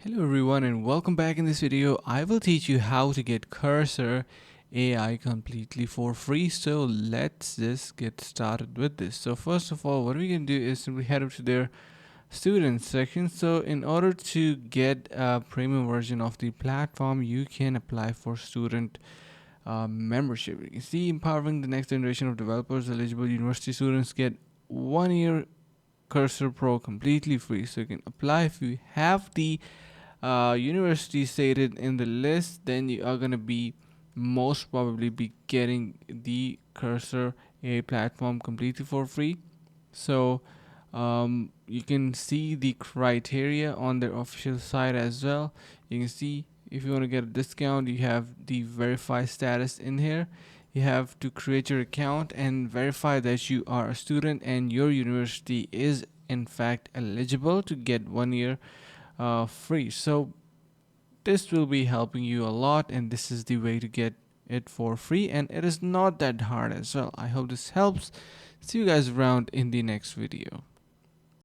Hello everyone and welcome back. In this video I will teach you how to get Cursor AI completely for free. So let's just get started with this. So first of all, what we can do is simply head up to their students section. So in order to get a premium version of the platform, you can apply for student membership. You can see empowering the next generation of developers. Eligible university students get 1 year Cursor Pro completely free. So you can apply if you have the university stated in the list, then you are gonna be most probably be getting the Cursor AI platform completely for free. So you can see the criteria on their official site as well. You can see if you want to get a discount, you have the verify status in here. You have to create your account and verify that you are a student and your university is in fact eligible to get 1 year free. So this will be helping you a lot, and this is the way to get it for free, and it is not that hard as well. I hope this helps. See you guys around in the next video.